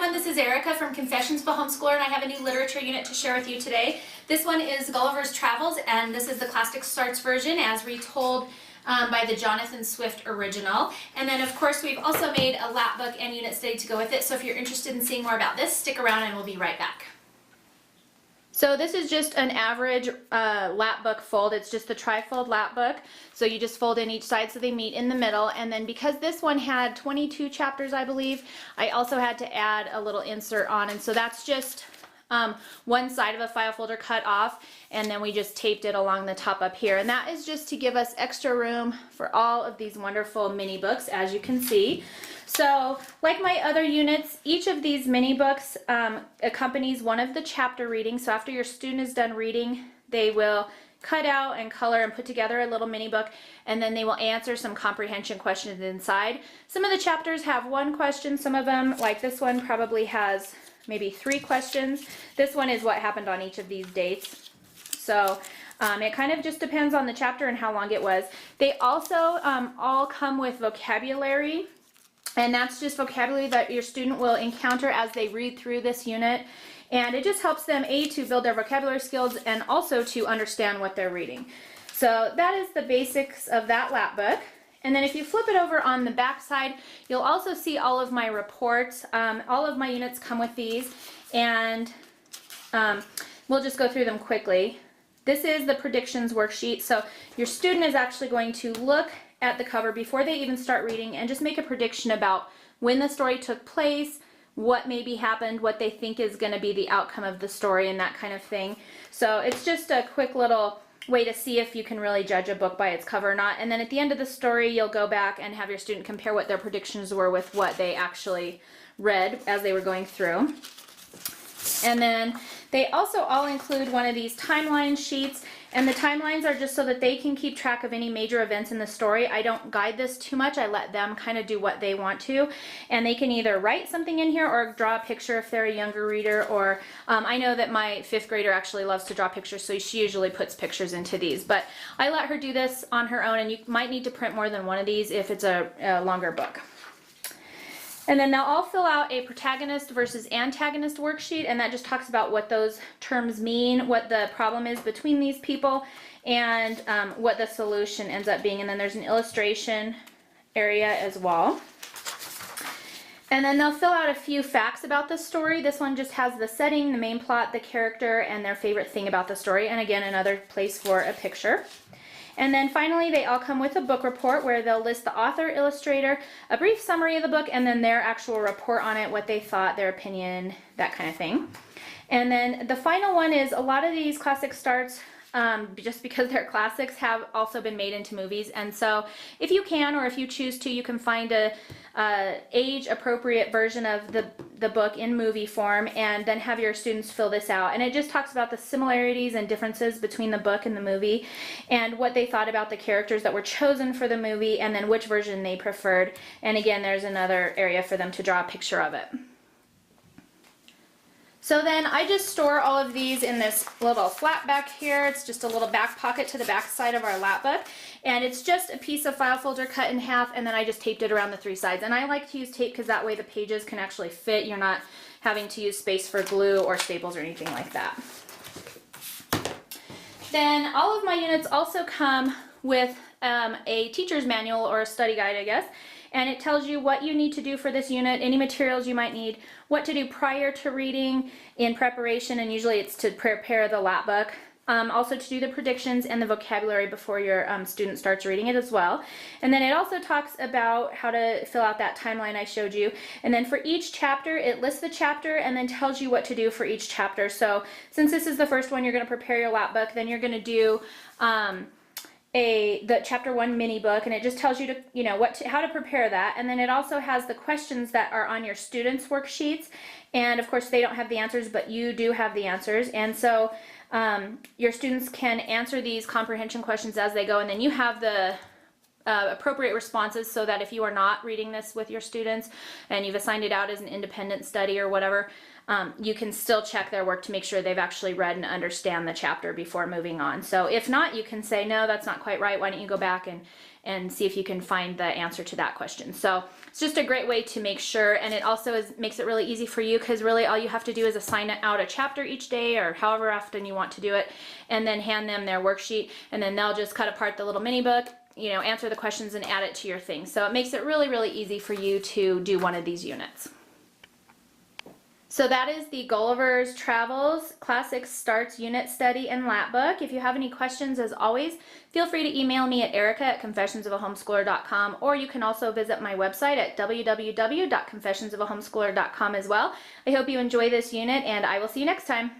everyone, this is Erica from Confessions of a Homeschooler, and I have a new literature unit to share with you today. This one is Gulliver's Travels, and this is the Classic Starts version as retold by the Jonathan Swift original. And then of course we've also made a lap book and unit study to go with it, so if you're interested in seeing more about this, stick around and we'll be right back. So this is just an average lap book fold. It's just the tri-fold lap book. So you just fold in each side so they meet in the middle. And then because this one had 22 chapters, I believe, I also had to add a little insert on. And so that's just one side of a file folder cut off, and then we just taped it along the top up here. And that is just to give us extra room for all of these wonderful mini books, as you can see. So like my other units, each of these mini books accompanies one of the chapter readings. So after your student is done reading, they will cut out and color and put together a little mini book, and then they will answer some comprehension questions inside. Some of the chapters have one question, some of them, like this one, probably has maybe 3 questions. This one is what happened on each of these dates. So it kind of just depends on the chapter and how long it was. They also all come with vocabulary, and that's just vocabulary that your student will encounter as they read through this unit. And it just helps them, to build their vocabulary skills and also to understand what they're reading. So that is the basics of that lap book. And then if you flip it over on the back side, you'll also see all of my reports. All of my units come with these, and we'll just go through them quickly. This is the predictions worksheet. So your student is actually going to look at the cover before they even start reading and just make a prediction about when the story took place, what maybe happened, what they think is going to be the outcome of the story, and that kind of thing. So it's just a quick little way to see if you can really judge a book by its cover or not. And then at the end of the story, you'll go back and have your student compare what their predictions were with what they actually read as they were going through. And then they also all include one of these timeline sheets, and the timelines are just so that they can keep track of any major events in the story. I don't guide this too much. I let them kind of do what they want to, and they can either write something in here or draw a picture if they're a younger reader, or I know that my 5th grader actually loves to draw pictures, so she usually puts pictures into these, but I let her do this on her own, and you might need to print more than one of these if it's a longer book. And then they'll all fill out a protagonist versus antagonist worksheet, and that just talks about what those terms mean, what the problem is between these people, and what the solution ends up being. And then there's an illustration area as well. And then they'll fill out a few facts about the story. This one just has the setting, the main plot, the character, and their favorite thing about the story. And again, another place for a picture. And then finally, they all come with a book report where they'll list the author, illustrator, a brief summary of the book, and then their actual report on it, what they thought, their opinion, that kind of thing. And then the final one is a lot of these classic starts, just because they're classics, have also been made into movies. And so if you can, or if you choose to, you can find a age-appropriate version of the book in movie form, and then have your students fill this out. And it just talks about the similarities and differences between the book and the movie, and what they thought about the characters that were chosen for the movie, and then which version they preferred. And again, there's another area for them to draw a picture of it. So then I just store all of these in this little flap back here. It's just a little back pocket to the back side of our lap book. And it's just a piece of file folder cut in half, and then I just taped it around the 3 sides. And I like to use tape because that way the pages can actually fit. You're not having to use space for glue or staples or anything like that. Then all of my units also come with a teacher's manual, or a study guide, I guess. And it tells you what you need to do for this unit, any materials you might need, what to do prior to reading in preparation, and usually it's to prepare the lap book. Also to do the predictions and the vocabulary before your student starts reading it as well. And then it also talks about how to fill out that timeline I showed you. And then for each chapter, it lists the chapter and then tells you what to do for each chapter. So since this is the first one, you're going to prepare your lap book, then you're going to do the chapter 1 mini book, and it just tells you to, how to prepare that. And then it also has the questions that are on your students' worksheets, and of course they don't have the answers, but you do have the answers. And so your students can answer these comprehension questions as they go, and then you have the appropriate responses so that if you are not reading this with your students and you've assigned it out as an independent study or whatever, you can still check their work to make sure they've actually read and understand the chapter before moving on. So if not, you can say, no, that's not quite right. Why don't you go back and see if you can find the answer to that question. So it's just a great way to make sure, and it also makes it really easy for you, because really all you have to do is assign out a chapter each day or however often you want to do it, and then hand them their worksheet, and then they'll just cut apart the little mini book, answer the questions and add it to your thing. So it makes it really, really easy for you to do one of these units. So that is the Gulliver's Travels Classic Starts Unit Study and Lapbook. If you have any questions, as always, feel free to email me at erica@confessionsofahomeschooler.com, or you can also visit my website at www.confessionsofahomeschooler.com as well. I hope you enjoy this unit, and I will see you next time.